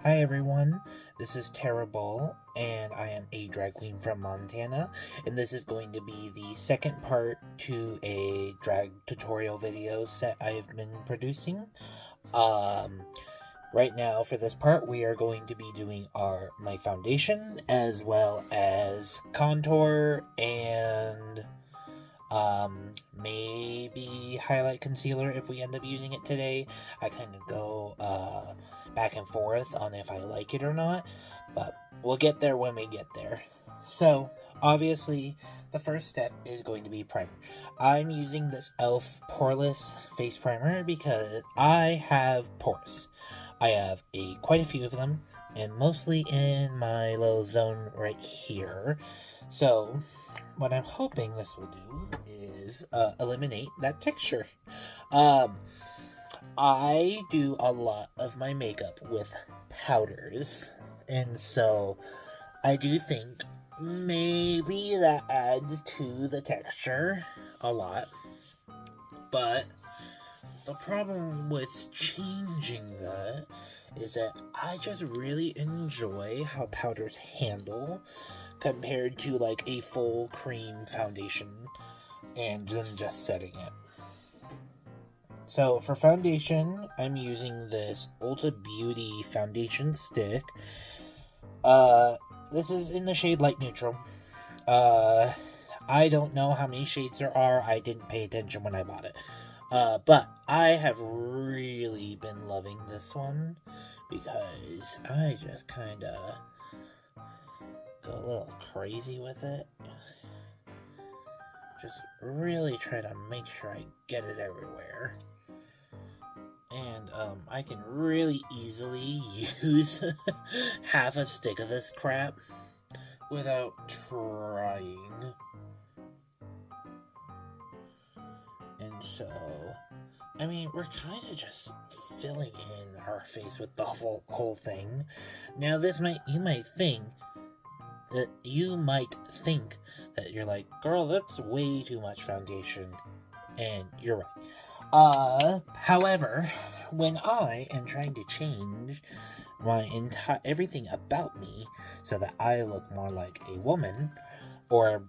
Hi everyone, this is Terra, and I am a drag queen from Montana, and this is going to be the second part to a drag tutorial video set I have been producing. Um, right now for this part, we are going to be doing my foundation as well as contour and maybe highlight concealer if we end up using it today. I kind of go back and forth on if I like it or not, but we'll get there when we get there. So obviously the first step is going to be primer. I'm using this e.l.f. poreless face primer because I have pores. I have quite a few of them, and mostly in my little zone right here. So what I'm hoping this will do is eliminate that texture. Um, I do a lot of my makeup with powders, and so I do think maybe that adds to the texture a lot. But the problem with changing that is that I just really enjoy how powders handle compared to like a full cream foundation and then just setting it. So for foundation, I'm using this Ulta Beauty foundation stick. This is in the shade light neutral. I don't know how many shades there are. I didn't pay attention when I bought it. But I have really been loving this one because I just kind of go a little crazy with it. Just really try to make sure I get it everywhere. And I can really easily use half a stick of this crap without trying. And so, I mean, we're kind of just filling in our face with the whole thing. Now, you might think that you're like, girl, that's way too much foundation, and you're right. However, when I am trying to change everything about me so that I look more like a woman, or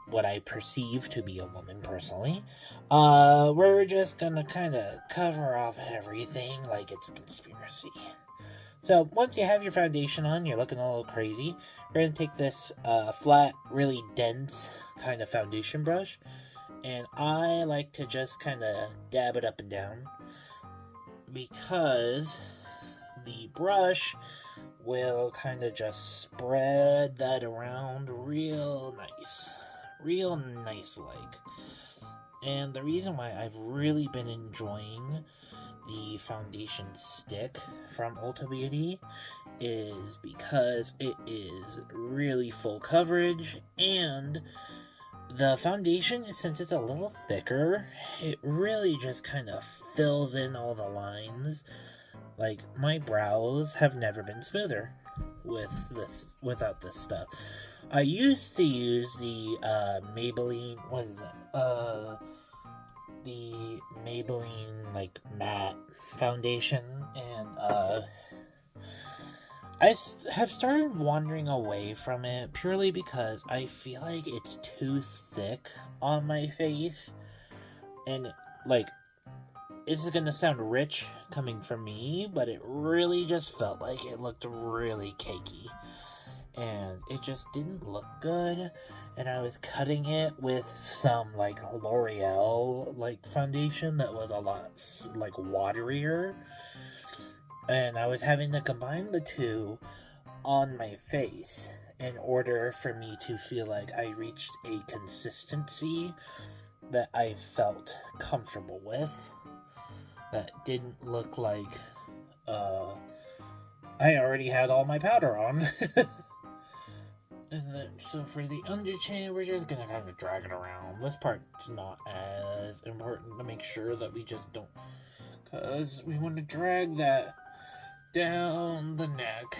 what I perceive to be a woman personally, we're just gonna kind of cover up everything like it's a conspiracy. So once you have your foundation on, you're looking a little crazy. We're going to take this flat, really dense kind of foundation brush. And I like to just kind of dab it up and down, because the brush will kind of just spread that around real nice like. And the reason why I've really been enjoying the foundation stick from Ulta Beauty is because it is really full coverage, and the foundation, since it's a little thicker, it really just kind of fills in all the lines. Like, my brows have never been smoother without this stuff. I used to use the Maybelline, what is it? The Maybelline like matte foundation, and I have started wandering away from it purely because I feel like it's too thick on my face, and like, this is gonna sound rich coming from me, but it really just felt like it looked really cakey, and it just didn't look good. And I was cutting it with some like L'Oreal like foundation that was a lot like waterier, and I was having to combine the two on my face in order for me to feel like I reached a consistency that I felt comfortable with, that didn't look like I already had all my powder on. And then, so for the under chin, we're just gonna kind of drag it around. This part's not as important to make sure that we just don't, because we want to drag that down the neck.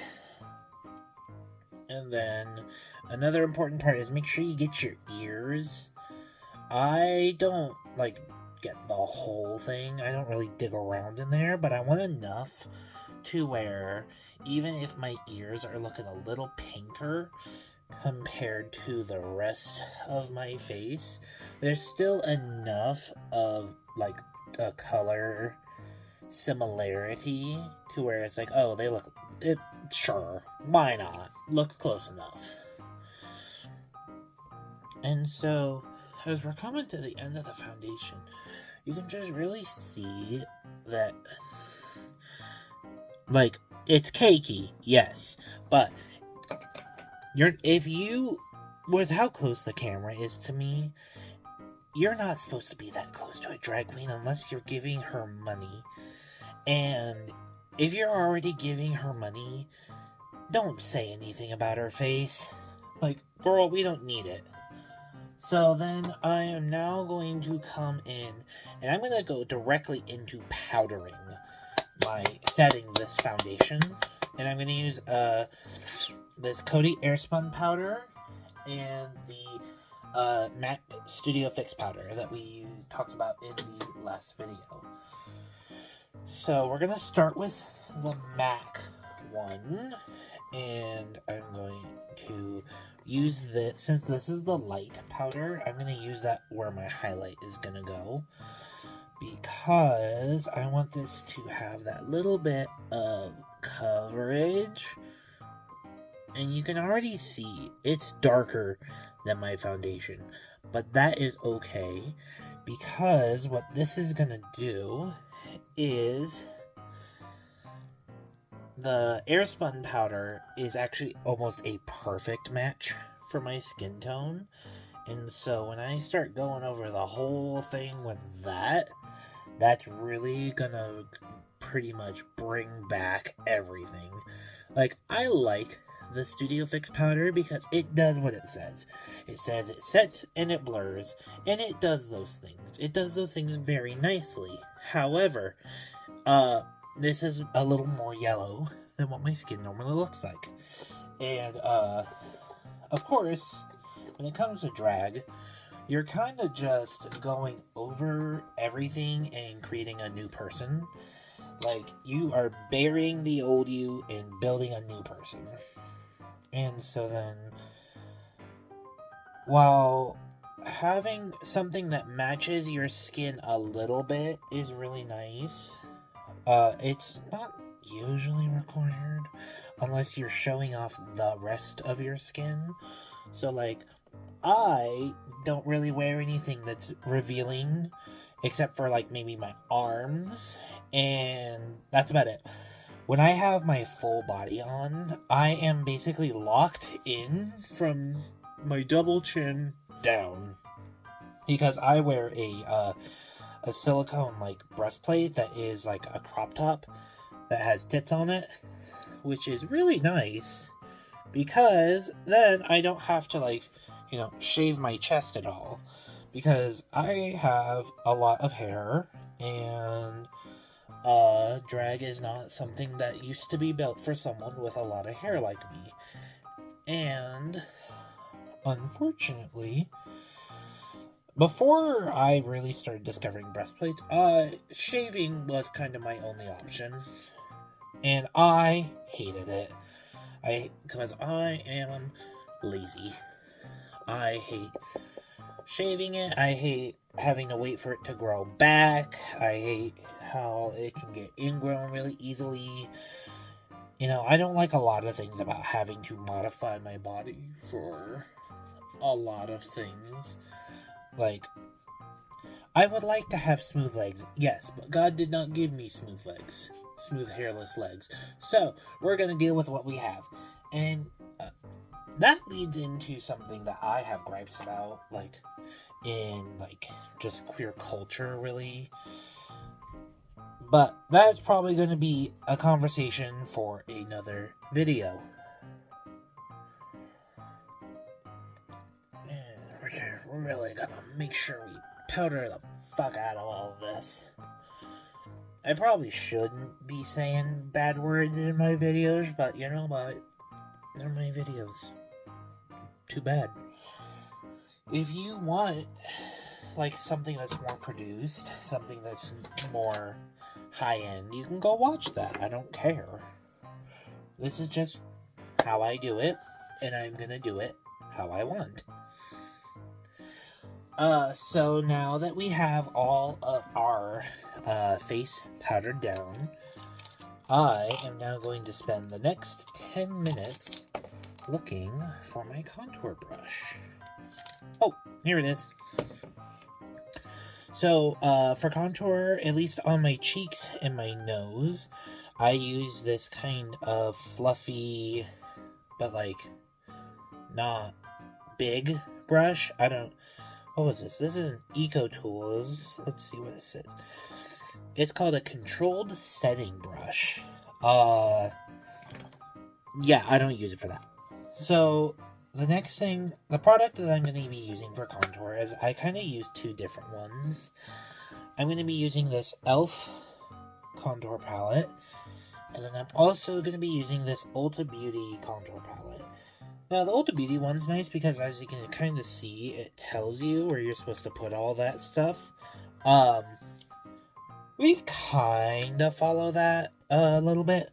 And then another important part is make sure you get your ears. I don't like get the whole thing. I don't really dig around in there, but I want enough to where even if my ears are looking a little pinker compared to the rest of my face, there's still enough of like a color similarity to where it's like, oh, they look it, sure, why not, looks close enough. And so as we're coming to the end of the foundation, you can just really see that, like, it's cakey, yes, but with how close the camera is to me, you're not supposed to be that close to a drag queen unless you're giving her money. And if you're already giving her money, don't say anything about her face. Like, girl, we don't need it. So then I am now going to come in, and I'm going to go directly into powdering setting this foundation. And I'm going to use this Coty Airspun powder and the MAC Studio Fix powder that we talked about in the last video. So we're going to start with the MAC one, and I'm going to use this, since this is the light powder, I'm going to use that where my highlight is going to go, because I want this to have that little bit of coverage. And you can already see it's darker than my foundation, but that is okay, because what this is going to do is the Airspun powder is actually almost a perfect match for my skin tone. And so when I start going over the whole thing with that, that's really gonna pretty much bring back everything. Like, I like the Studio Fix powder because it does what it says. It says it sets and it blurs, and it does those things. It does those things very nicely. However, this is a little more yellow than what my skin normally looks like. And, of course, when it comes to drag, you're kind of just going over everything and creating a new person. Like, you are burying the old you and building a new person. And so then, while having something that matches your skin a little bit is really nice, it's not usually required unless you're showing off the rest of your skin. So, like, I don't really wear anything that's revealing except for, like, maybe my arms, and that's about it. When I have my full body on, I am basically locked in from my double chin down, because I wear a silicone, like, breastplate that is like a crop top that has tits on it, which is really nice, because then I don't have to, like, you know, shave my chest at all, because I have a lot of hair, and drag is not something that used to be built for someone with a lot of hair like me. And unfortunately, before I really started discovering breastplates, shaving was kind of my only option, and I hated it. Because I am lazy. I hate shaving it. I hate having to wait for it to grow back. I hate how it can get ingrown really easily. You know, I don't like a lot of things about having to modify my body for a lot of things. Like, I would like to have smooth legs, yes, but God did not give me smooth legs. Smooth, hairless legs. So, we're gonna deal with what we have. And that leads into something that I have gripes about, like, in, like, just queer culture, really. But that's probably going to be a conversation for another video. And we're really gonna make sure we powder the fuck out of all of this. I probably shouldn't be saying bad words in my videos, but you know what? They're my videos. Too bad. If you want, like, something that's more produced, something that's more high-end, you can go watch that. I don't care. This is just how I do it, and I'm gonna do it how I want. So now that we have all of our face powdered down, I am now going to spend the next 10 minutes looking for my contour brush. Oh, here it is. So, for contour, at least on my cheeks and my nose, I use this kind of fluffy, but like, not big brush. What was this? This is an Eco Tools. Let's see what this is. It's called a controlled setting brush. Yeah, I don't use it for that. So, the next thing, the product that I'm going to be using for contour is, I kind of use two different ones. I'm going to be using this e.l.f. contour palette, and then I'm also going to be using this Ulta Beauty contour palette. Now, the Ulta Beauty one's nice because, as you can kind of see, it tells you where you're supposed to put all that stuff. We kind of follow that a little bit,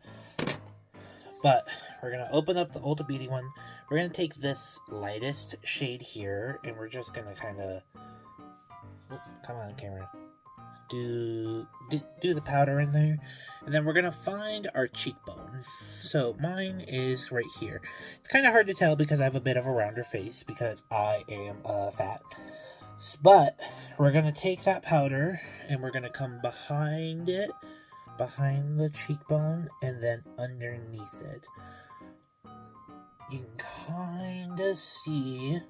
but we're going to open up the Ulta Beauty one. We're going to take this lightest shade here, and we're just going to kind of, come on, camera, do the powder in there, and then we're going to find our cheekbone. So mine is right here. It's kind of hard to tell because I have a bit of a rounder face because I am fat. But we're going to take that powder and we're going to come behind it, behind the cheekbone, and then underneath it. You can kind of see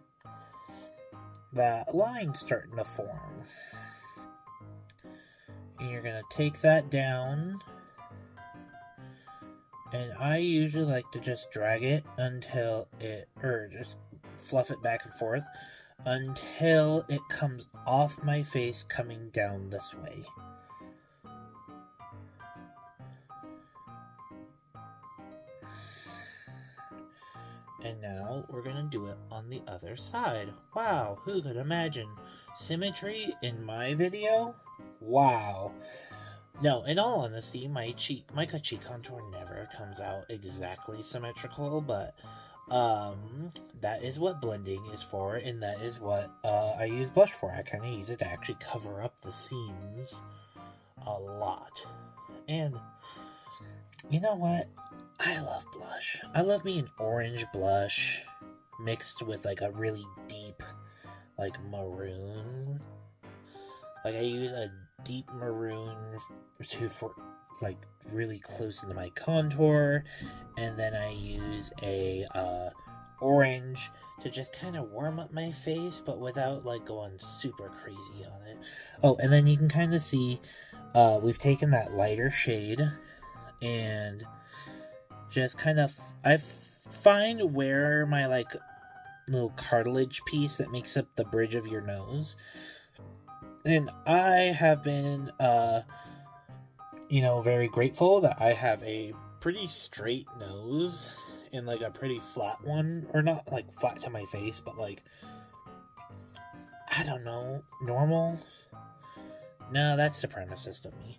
that line starting to form. And you're going to take that down. And I usually like to just drag it until just fluff it back and forth until it comes off my face coming down this way. And now we're going to do it on the other side. Wow, who could imagine symmetry in my video? Wow. No, in all honesty, my cheek contour never comes out exactly symmetrical, but that is what blending is for, and that is what I use blush for. I kind of use it to actually cover up the seams a lot. And you know what? I love blush. I love me an orange blush mixed with like a really deep, like maroon. Like I use a deep maroon for like really close into my contour, and then I use a orange to just kind of warm up my face, but without like going super crazy on it. Oh, and then you can kind of see we've taken that lighter shade and just kind of, I find where my like little cartilage piece that makes up the bridge of your nose. And I have been, very grateful that I have a pretty straight nose and like a pretty flat one, or not like flat to my face, but like, I don't know, normal? No, that's supremacist of me.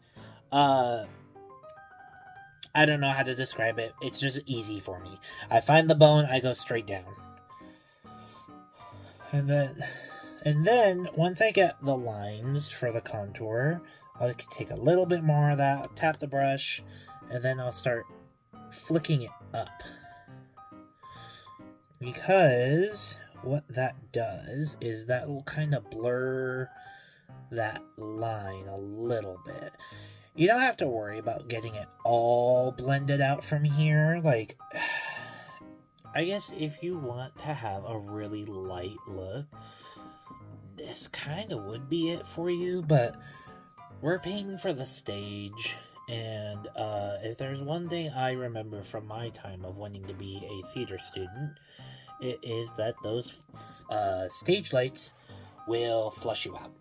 I don't know how to describe it. It's just easy for me. I find the bone, I go straight down. And then once I get the lines for the contour, I'll take a little bit more of that, tap the brush, and then I'll start flicking it up. Because what that does is that will kind of blur that line a little bit. You don't have to worry about getting it all blended out from here. Like, I guess if you want to have a really light look, this kind of would be it for you, but we're paying for the stage, and if there's one thing I remember from my time of wanting to be a theater student, it is that those stage lights will flush you out.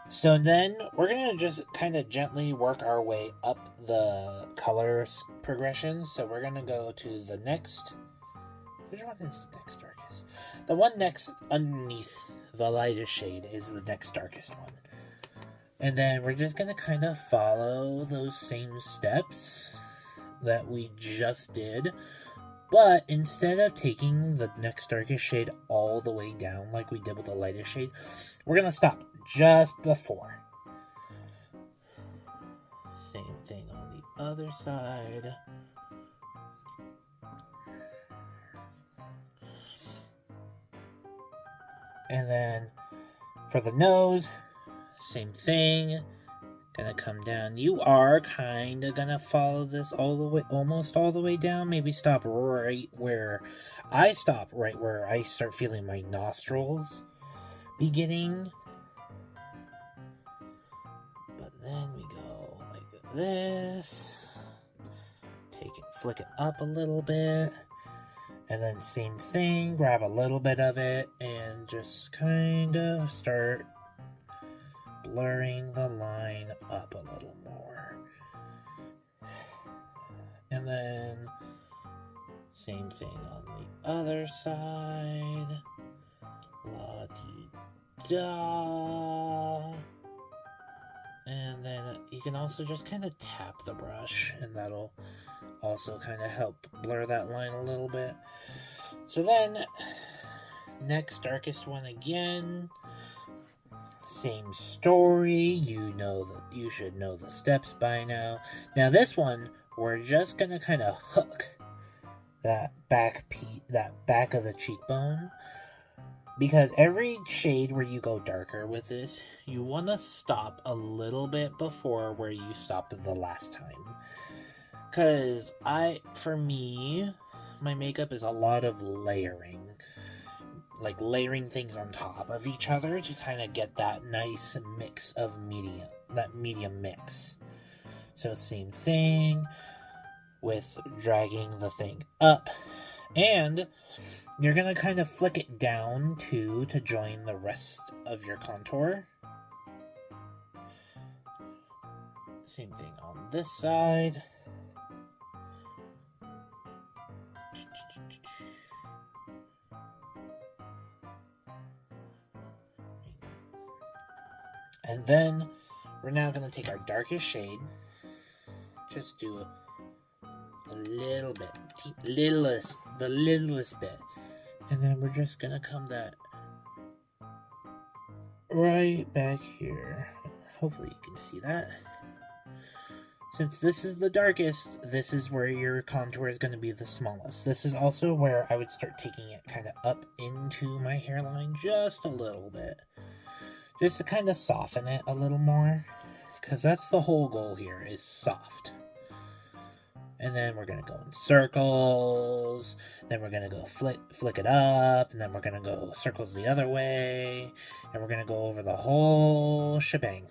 So then we're going to just kind of gently work our way up the color progression. So we're going to go to the next, which one is the next darkest? The one next underneath the lightest shade is the next darkest one. And then we're just going to kind of follow those same steps that we just did. But instead of taking the next darkest shade all the way down like we did with the lightest shade, we're going to stop just before. Same thing on the other side. And then for the nose, same thing. Gonna come down. You are kind of gonna follow this all the way, almost all the way down. Maybe stop right where I stop, right where I start feeling my nostrils beginning. But then we go like this. Take it, flick it up a little bit. And then same thing, grab a little bit of it and just kind of start blurring the line up a little more. And then same thing on the other side. La-dee-da. And then you can also just kind of tap the brush, and that'll also kind of help blur that line a little bit. So then, next darkest one again. Same story. You should know the steps by now. Now this one, we're just gonna kind of hook that back of the cheekbone, because every shade where you go darker with this, you want to stop a little bit before where you stopped the last time. Because for me, my makeup is a lot of layering. Like layering things on top of each other to kind of get that nice mix of medium mix. So same thing with dragging the thing up. And you're going to kind of flick it down too to join the rest of your contour. Same thing on this side. And then we're now going to take our darkest shade, just do a little bit, the littlest bit, and then we're just going to come that right back here. Hopefully you can see that. Since this is the darkest, this is where your contour is going to be the smallest. This is also where I would start taking it kind of up into my hairline just a little bit. Just to kind of soften it a little more, because that's the whole goal here, is soft. And then we're going to go in circles, then we're going to go flick it up, and then we're going to go circles the other way, and we're going to go over the whole shebang.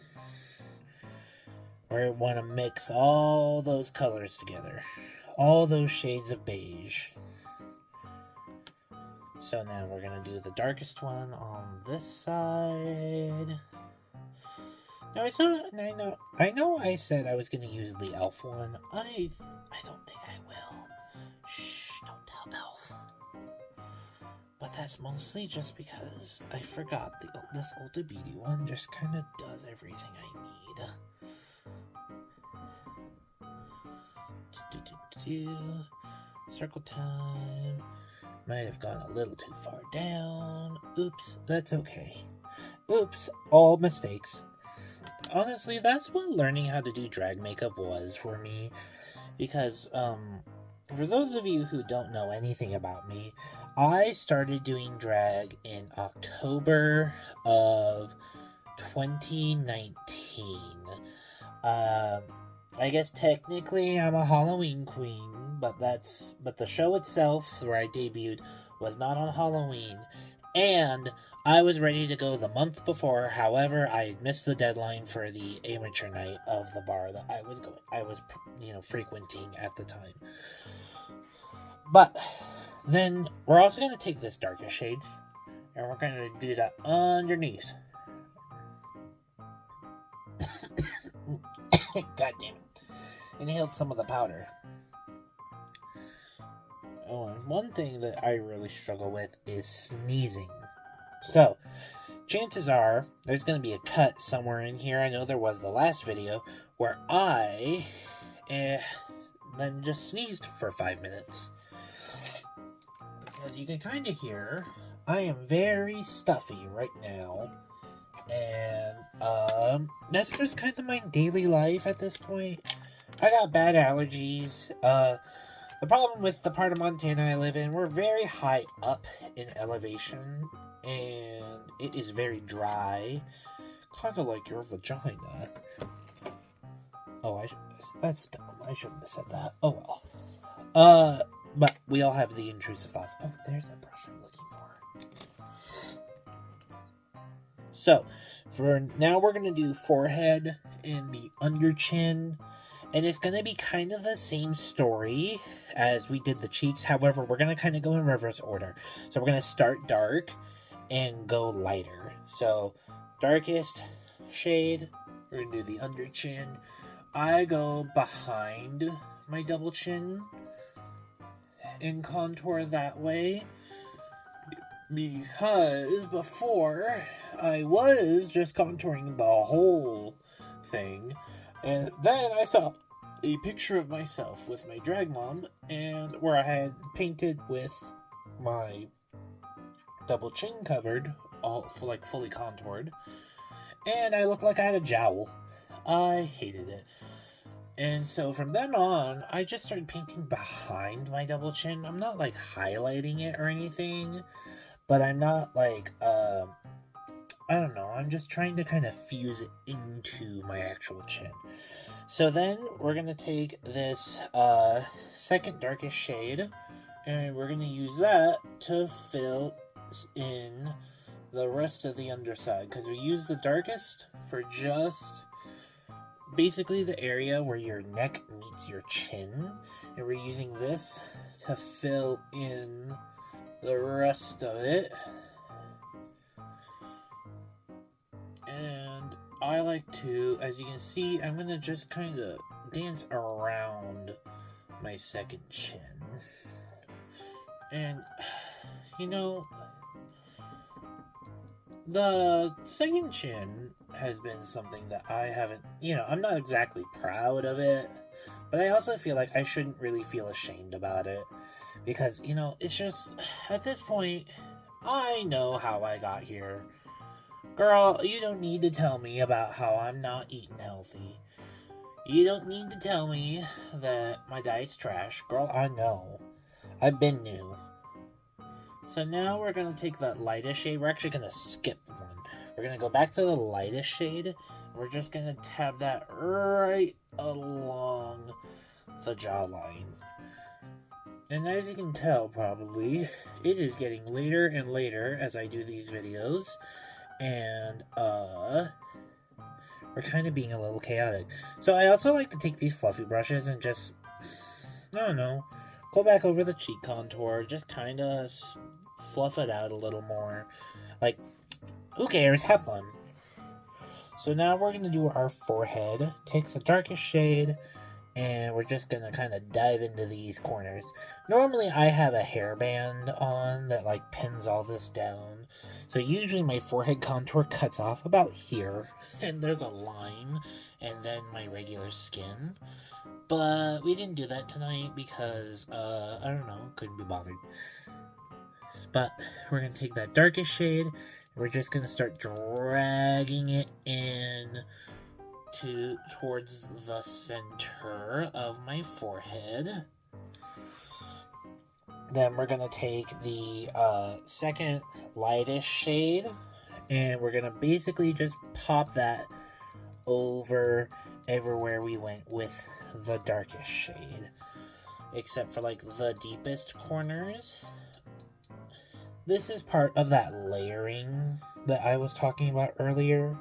We want to mix all those colors together, all those shades of beige. So now we're going to do the darkest one on this side. Now I know I said I was going to use the elf one. I don't think I will. Shh, don't tell elf. But that's mostly just because I forgot this Ulta Beauty one just kind of does everything I need. Circle time. Might have gone a little too far down. Oops, that's okay. Oops, all mistakes. Honestly, that's what learning how to do drag makeup was for me. Because, for those of you who don't know anything about me, I started doing drag in October of 2019. I guess technically I'm a Halloween queen, but the show itself where I debuted was not on Halloween, and I was ready to go the month before. However, I missed the deadline for the amateur night of the bar that I was frequenting at the time. But then we're also going to take this darkest shade and we're going to do that underneath. God damn it. Inhaled some of the powder. Oh, and one thing that I really struggle with is sneezing. So, chances are there's going to be a cut somewhere in here. I know there was the last video where I then just sneezed for 5 minutes. As you can kind of hear, I am very stuffy right now. And that's just kind of my daily life at this point. I got bad allergies. The problem with the part of Montana I live in, we're very high up in elevation, and it is very dry. Kind of like your vagina. Oh, that's dumb. I shouldn't have said that. Oh well. But we all have the intrusive thoughts. Oh, there's the brush I'm looking for. So, for now we're going to do forehead and the under chin. And it's going to be kind of the same story as we did the cheeks. However, we're going to kind of go in reverse order. So we're going to start dark and go lighter. So, darkest shade, we're going to do the under chin. I go behind my double chin and contour that way. Because before, I was just contouring the whole thing. And then I saw a picture of myself with my drag mom, and where I had painted with my double chin covered, all fully contoured, and I looked like I had a jowl. I hated it. And so from then on, I just started painting behind my double chin. I'm not like highlighting it or anything, but I'm not like, I don't know, I'm just trying to kind of fuse it into my actual chin. So then we're going to take this second darkest shade, and we're going to use that to fill in the rest of the underside, because we use the darkest for just basically the area where your neck meets your chin, and we're using this to fill in the rest of it. And I like to, as you can see, I'm going to just kind of dance around my second chin. And, you know, the second chin has been something that I haven't, I'm not exactly proud of it, but I also feel like I shouldn't really feel ashamed about it. Because, it's just, at this point, I know how I got here. Girl, you don't need to tell me about how I'm not eating healthy. You don't need to tell me that my diet's trash. Girl, I know. I've been new. So now we're going to take that lightest shade. We're actually going to skip one. We're going to go back to the lightest shade. We're just going to tab that right along the jawline. And as you can tell, probably, it is getting later and later as I do these videos. And, we're kind of being a little chaotic. So I also like to take these fluffy brushes and just, I don't know, go back over the cheek contour, just kind of fluff it out a little more. Like, who cares? Have fun. So now we're going to do our forehead. Take the darkest shade, and we're just going to kind of dive into these corners. Normally I have a hairband on that like pins all this down. So usually my forehead contour cuts off about here, and there's a line, and then my regular skin. But we didn't do that tonight because, I don't know, couldn't be bothered. But we're going to take that darkest shade, and we're just going to start dragging it in towards the center of my forehead. Then we're going to take the second lightest shade, and we're going to basically just pop that over everywhere we went with the darkest shade. Except for like the deepest corners. This is part of that layering that I was talking about earlier,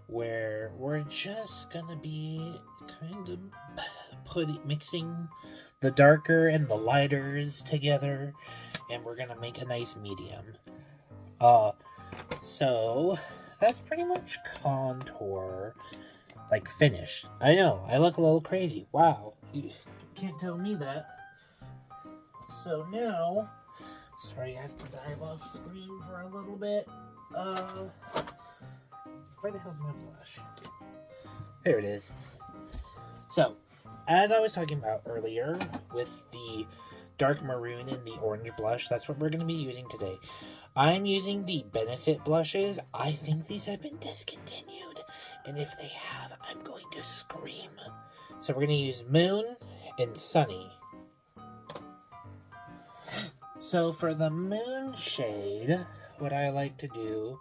where we're just going to be kind of mixing the darker and the lighters together, and we're gonna make a nice medium. So that's pretty much contour, like, finished. I know, I look a little crazy. Wow, you can't tell me that. So now, sorry, I have to dive off screen for a little bit. Where the hell is my blush? There it is. So, as I was talking about earlier with the dark maroon and the orange blush, that's what we're going to be using today. I'm using the Benefit blushes. I think these have been discontinued, and if they have, I'm going to scream. So we're going to use Moon and Sunny. So for the Moon shade, what I like to do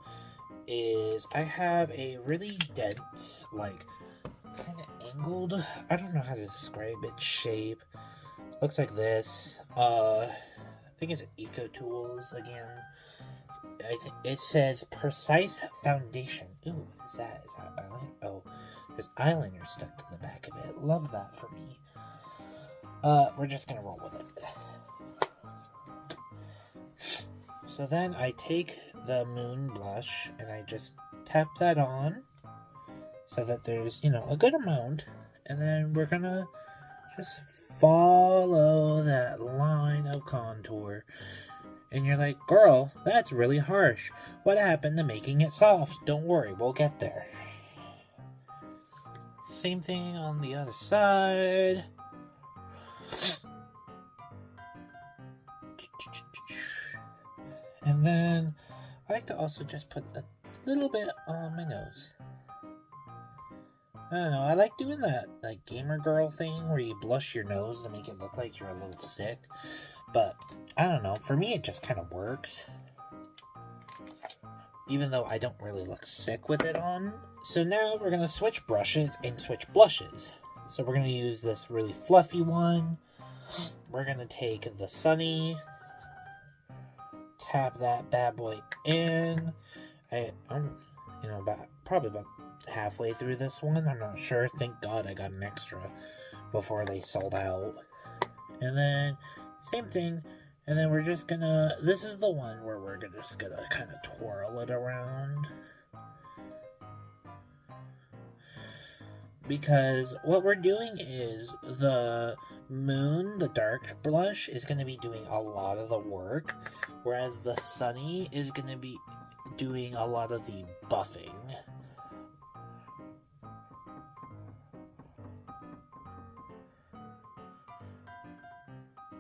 is I have a really dense, like, kind of angled, I don't know how to describe its shape. Looks like this. I think it's Eco Tools again. I think it says Precise Foundation. Ooh, what is that? Is that eyeliner? Oh, there's eyeliner stuck to the back of it. Love that for me. We're just gonna roll with it. So then I take the Moon blush and I just tap that on so that there's, you know, a good amount. And then we're gonna just follow that line of contour. And you're like, girl, that's really harsh. What happened to making it soft? Don't worry, we'll get there. Same thing on the other side. And then I like to also just put a little bit on my nose. I don't know, I like doing that like gamer girl thing where you blush your nose to make it look like you're a little sick. But I don't know, for me it just kind of works. Even though I don't really look sick with it on. So now we're going to switch brushes and switch blushes. So we're going to use this really fluffy one. We're going to take the Sunny. Tap that bad boy in. I'm, you know, probably about halfway through this one. I'm not sure. Thank God I got an extra before they sold out. And then, same thing. And then we're just gonna, this is the one where we're just gonna kind of twirl it around. Because what we're doing is the Moon, the dark blush, is going to be doing a lot of the work. Whereas the Sunny is going to be doing a lot of the buffing.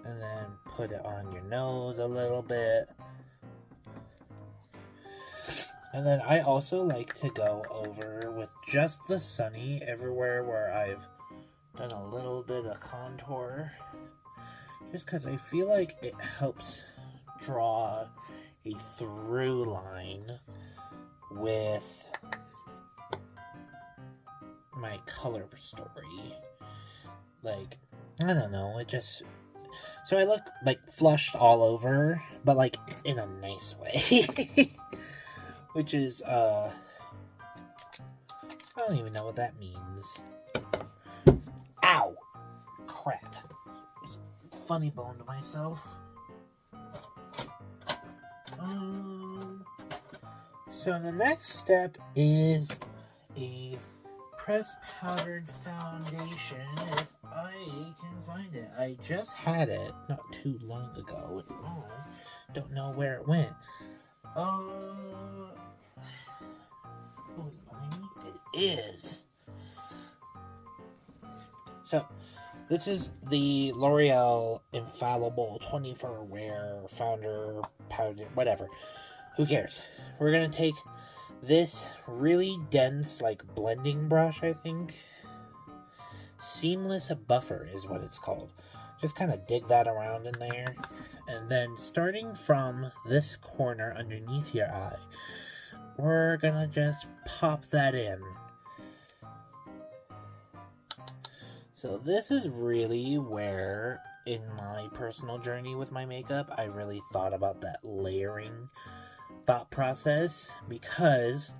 And then put it on your nose a little bit. And then I also like to go over with just the Sunny everywhere where I've done a little bit of contour. Just because I feel like it helps draw a through line with my color story. Like, I don't know, it just... So I look, like, flushed all over, but, like, in a nice way. Which is, I don't even know what that means. Ow! Crap. Funny bone to myself. So the next step is a pressed powdered foundation, if I can find it. I just had it not too long ago. Oh, don't know where it went. Oh, is it behind me? It is. So, this is the L'Oreal Infallible 24 Wear Founder Powder, whatever. Who cares? We're going to take this really dense, like, blending brush, I think. Seamless Buffer is what it's called. Just kind of dig that around in there. And then starting from this corner underneath your eye, we're going to just pop that in. So this is really where, in my personal journey with my makeup, I really thought about that layering thought process, because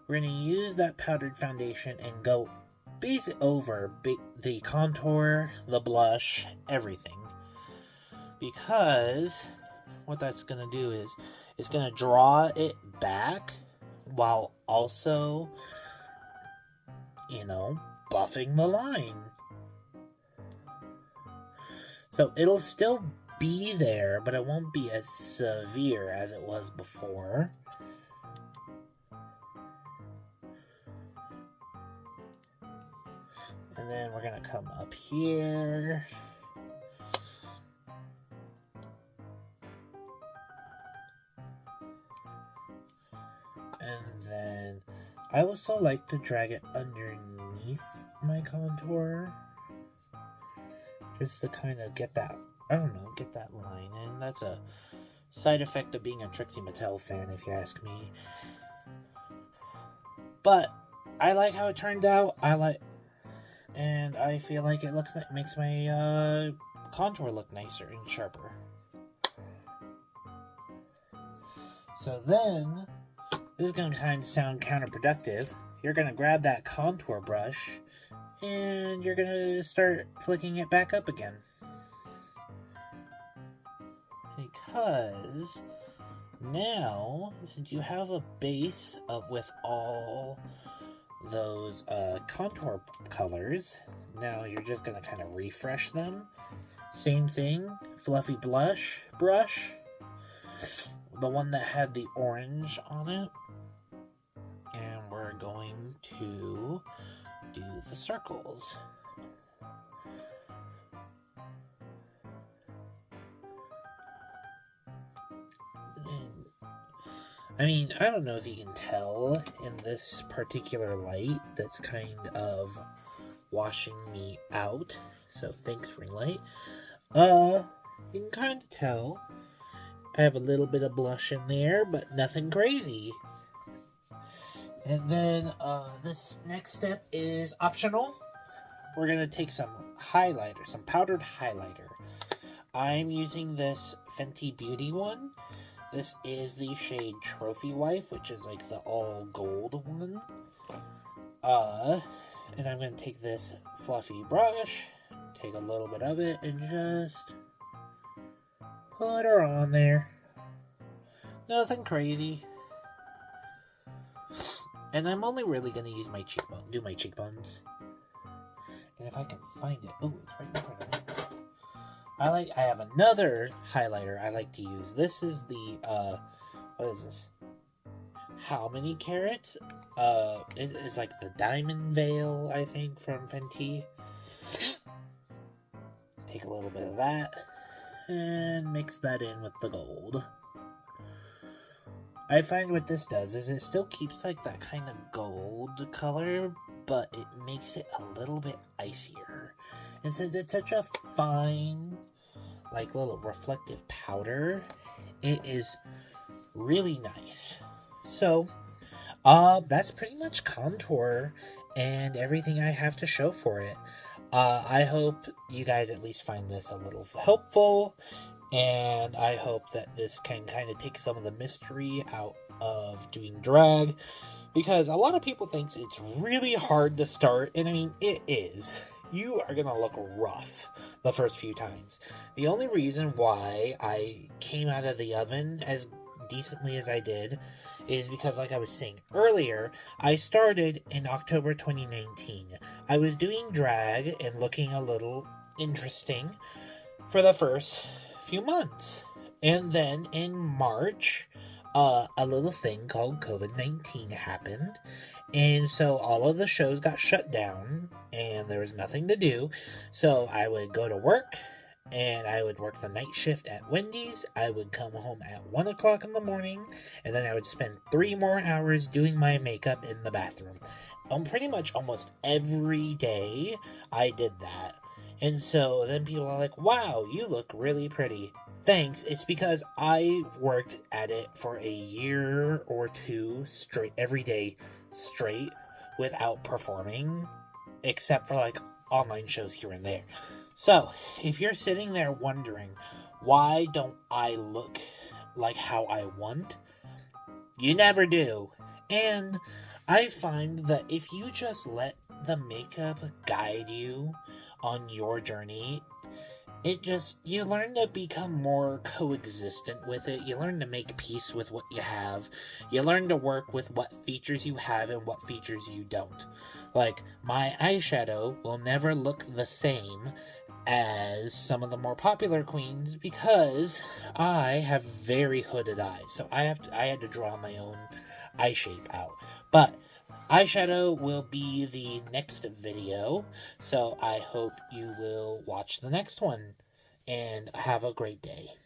we're going to use that powdered foundation and go base over the contour, the blush, everything. Because what that's going to do is it's going to draw it back while also, you know, buffing the line. So it'll still be there, but it won't be as severe as it was before. And then we're going to come up here. And then I also like to drag it underneath my contour. Just to kind of get that, I don't know, get that line in. That's a side effect of being a Trixie Mattel fan, if you ask me. But I like how it turned out. And I feel like it makes my contour look nicer and sharper. So then, this is going to kind of sound counterproductive. You're going to grab that contour brush and you're going to start flicking it back up again. Because now, since you have a base with all those contour colors, now you're just going to kind of refresh them. Same thing, fluffy blush brush, the one that had the orange on it, and we're going to do the circles. I mean, I don't know if you can tell in this particular light that's kind of washing me out. So thanks, ring light. You can kind of tell. I have a little bit of blush in there, but nothing crazy. And then this next step is optional. We're going to take some highlighter, some powdered highlighter. I'm using this Fenty Beauty one. This is the shade Trophy Wife, which is like the all gold one. And I'm going to take this fluffy brush, take a little bit of it, and just put her on there. Nothing crazy. And I'm only really going to use my do my cheekbones. And if I can find it, oh, it's right in front of me. I have another highlighter I like to use. This is the, what is this? How Many Carats? It's like the Diamond Veil, I think, from Fenty. Take a little bit of that, and mix that in with the gold. I find what this does is it still keeps like that kind of gold color, but it makes it a little bit icier. And since it's such a fine, like little reflective powder, it is really nice. So, that's pretty much contour and everything I have to show for it. I hope you guys at least find this a little helpful, and I hope that this can kind of take some of the mystery out of doing drag, because a lot of people think it's really hard to start, and I mean, it is. You are going to look rough the first few times. The only reason why I came out of the oven as decently as I did is because, like I was saying earlier, I started in October 2019. I was doing drag and looking a little interesting for the first few months. And then in March, a little thing called COVID-19 happened. And so all of the shows got shut down and there was nothing to do. So I would go to work and I would work the night shift at Wendy's. I would come home at 1 o'clock in the morning, and then I would spend 3 more hours doing my makeup in the bathroom. Pretty much almost every day I did that. And so then people are like, wow, you look really pretty. Thanks. It's because I worked at it for a year or 2 straight, every day straight, without performing, except for like online shows here and there. So, if you're sitting there wondering, why don't I look like how I want? You never do. And I find that if you just let the makeup guide you on your journey, you learn to become more coexistent with it. You learn to make peace with what you have. You learn to work with what features you have and what features you don't. Like, my eyeshadow will never look the same as some of the more popular queens because I have very hooded eyes. So I had to draw my own eye shape out. But Eyeshadow will be the next video, so I hope you will watch the next one, and have a great day.